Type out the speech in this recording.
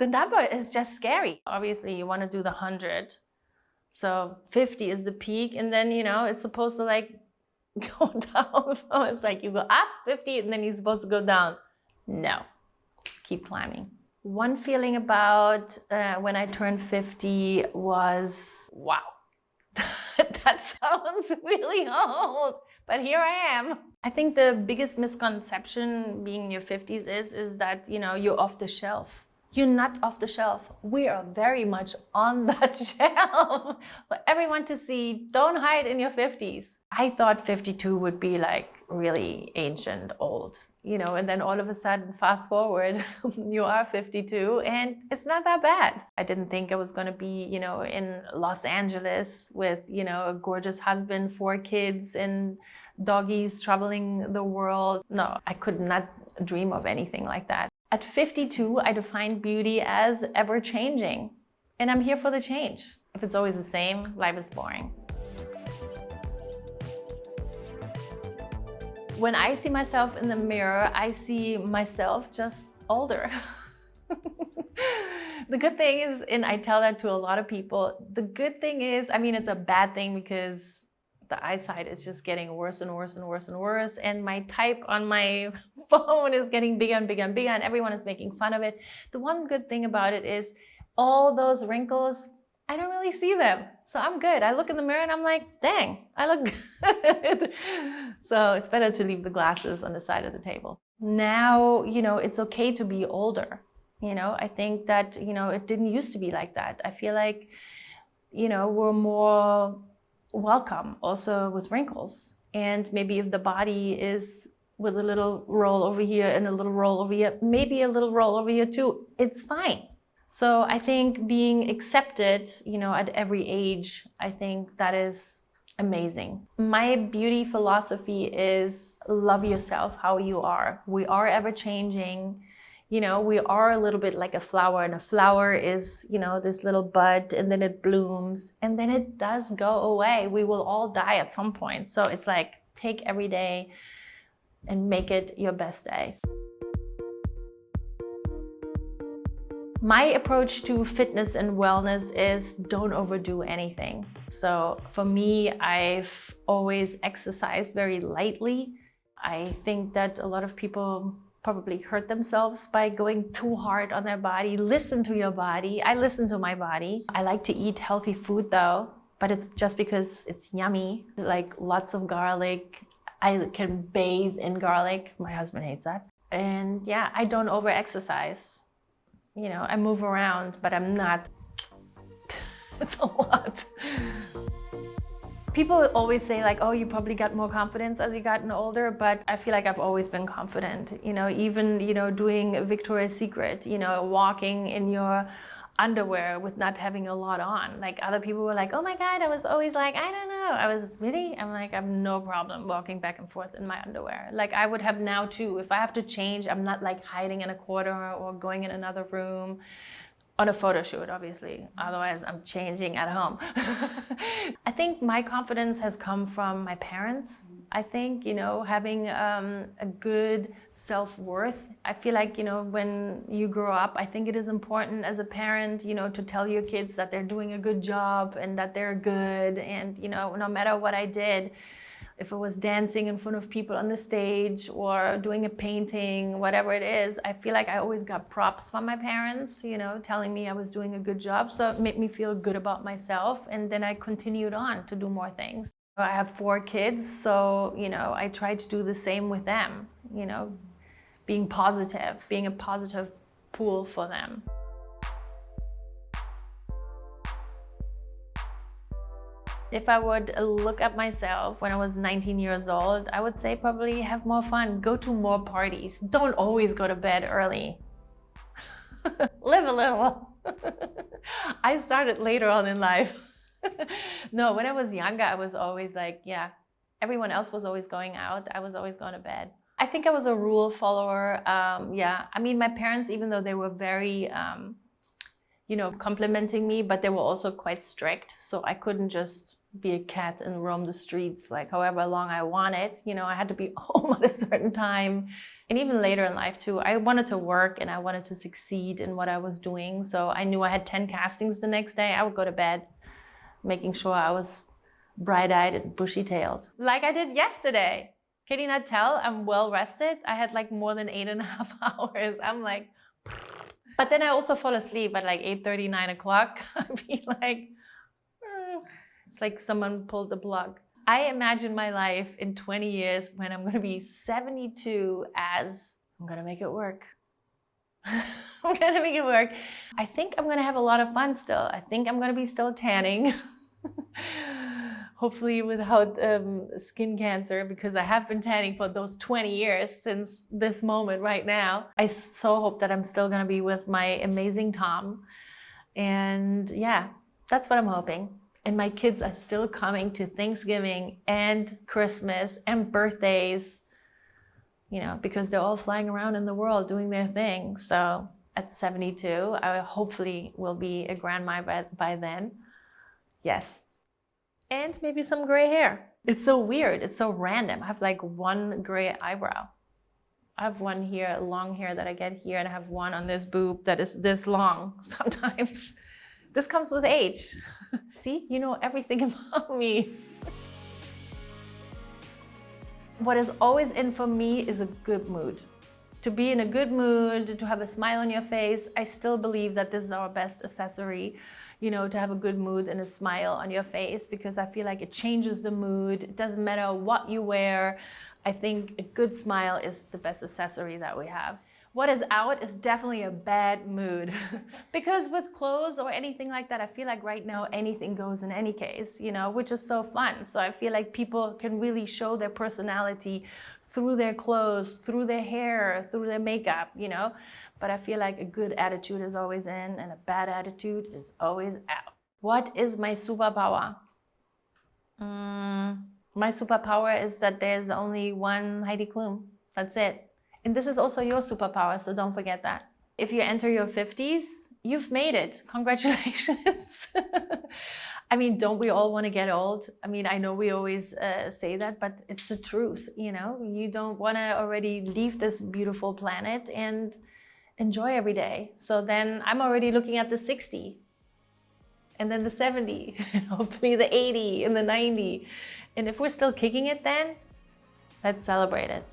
The number is just scary. Obviously, you want to do the 100. So 50 is the peak, and then, it's supposed to like go down. So it's like you go up 50 and then you're supposed to go down. No, keep climbing. One feeling about when I turned 50 was, wow, that sounds really old, but here I am. I think the biggest misconception being in your 50s is that, you're off the shelf. You're not off the shelf. We are very much on that shelf for everyone to see. Don't hide in your 50s. I thought 52 would be like really ancient, old, and then all of a sudden, fast forward, you are 52 and it's not that bad. I didn't think I was going to be, in Los Angeles with, a gorgeous husband, 4 kids and doggies traveling the world. No, I could not dream of anything like that. At 52, I define beauty as ever-changing, and I'm here for the change. If it's always the same, life is boring. When I see myself in the mirror, I see myself just older. The good thing is, and I tell that to a lot of people, the good thing is, it's a bad thing because the eyesight is just getting worse and worse and worse and worse. And my type on my phone is getting bigger and bigger and bigger, and everyone is making fun of it. The one good thing about it is all those wrinkles, I don't really see them. So I'm good. I look in the mirror and I'm like, dang, I look good. So it's better to leave the glasses on the side of the table. Now, it's okay to be older. I think that, it didn't used to be like that. I feel like, we're more welcome also with wrinkles. And maybe if the body is with a little roll over here and a little roll over here, maybe a little roll over here too, it's fine. So I think being accepted, at every age, I think that is amazing. My beauty philosophy is love yourself how you are. We are ever changing. We are a little bit like a flower, and a flower is, this little bud, and then it blooms, and then it does go away. We will all die at some point. So it's like, take every day and make it your best day. My approach to fitness and wellness is don't overdo anything. So for me, I've always exercised very lightly. I think that a lot of people probably hurt themselves by going too hard on their body. Listen to your body. I listen to my body. I like to eat healthy food though, but it's just because it's yummy. Like lots of garlic. I can bathe in garlic. My husband hates that. And yeah, I don't over-exercise. I move around, but I'm not. It's a lot. People always say like, oh, you probably got more confidence as you gotten older, but I feel like I've always been confident, even, doing Victoria's Secret, walking in your underwear with not having a lot on. Like other people were like, oh my God, I was always like, I don't know. I'm like, I have no problem walking back and forth in my underwear. Like I would have now too. If I have to change, I'm not like hiding in a corner or going in another room. On a photo shoot, obviously. Otherwise, I'm changing at home. I think my confidence has come from my parents. I think, having a good self-worth. I feel like, when you grow up, I think it is important as a parent, to tell your kids that they're doing a good job and that they're good. And, no matter what I did, if it was dancing in front of people on the stage or doing a painting, whatever it is, I feel like I always got props from my parents, telling me I was doing a good job. So it made me feel good about myself. And then I continued on to do more things. I have 4 kids, so, I try to do the same with them, being positive, being a positive pool for them. If I would look at myself when I was 19 years old, I would say probably have more fun, go to more parties. Don't always go to bed early. Live a little. I started later on in life. No, when I was younger, I was always like, yeah, everyone else was always going out. I was always going to bed. I think I was a rule follower. Yeah, my parents, even though they were very, complimenting me, but they were also quite strict. So I couldn't just be a cat and roam the streets like however long I wanted. You know, I had to be home at a certain time. And even later in life too, I wanted to work and I wanted to succeed in what I was doing. So I knew I had 10 castings the next day. I would go to bed, making sure I was bright-eyed and bushy-tailed. Like I did yesterday. Can you not tell? I'm well rested. I had like more than 8.5 hours. I'm like, but then I also fall asleep at like 8:30, 9 o'clock. I'd be like, it's like someone pulled the plug. I imagine my life in 20 years when I'm going to be 72 as I'm going to make it work. I'm going to make it work. I think I'm going to have a lot of fun still. I think I'm going to be still tanning. Hopefully without skin cancer, because I have been tanning for those 20 years since this moment right now. I so hope that I'm still going to be with my amazing Tom. And yeah, that's what I'm hoping. And my kids are still coming to Thanksgiving and Christmas and birthdays, you know, because they're all flying around in the world doing their thing. So at 72, I hopefully will be a grandma by then. Yes. And maybe some gray hair. It's so weird. It's so random. I have like one gray eyebrow. I have one here, long hair that I get here, and I have one on this boob that is this long sometimes. This comes with age. See, you know everything about me. What is always in for me is a good mood. To be in a good mood, to have a smile on your face. I still believe that this is our best accessory, you know, to have a good mood and a smile on your face, because I feel like it changes the mood. It doesn't matter what you wear. I think a good smile is the best accessory that we have. What is out is definitely a bad mood. Because with clothes or anything like that, I feel like right now anything goes in any case, you know, which is so fun. So I feel like people can really show their personality through their clothes, through their hair, through their makeup, you know. But I feel like a good attitude is always in and a bad attitude is always out. What is my superpower? My superpower is that there's only one Heidi Klum. That's it. And this is also your superpower, so don't forget that. If you enter your 50s, you've made it. Congratulations. I mean, don't we all want to get old? I mean, I know we always say that, but it's the truth, you know? You don't want to already leave this beautiful planet and enjoy every day. So then I'm already looking at the 60, and then the 70, and hopefully the 80 and the 90. And if we're still kicking it then, let's celebrate it.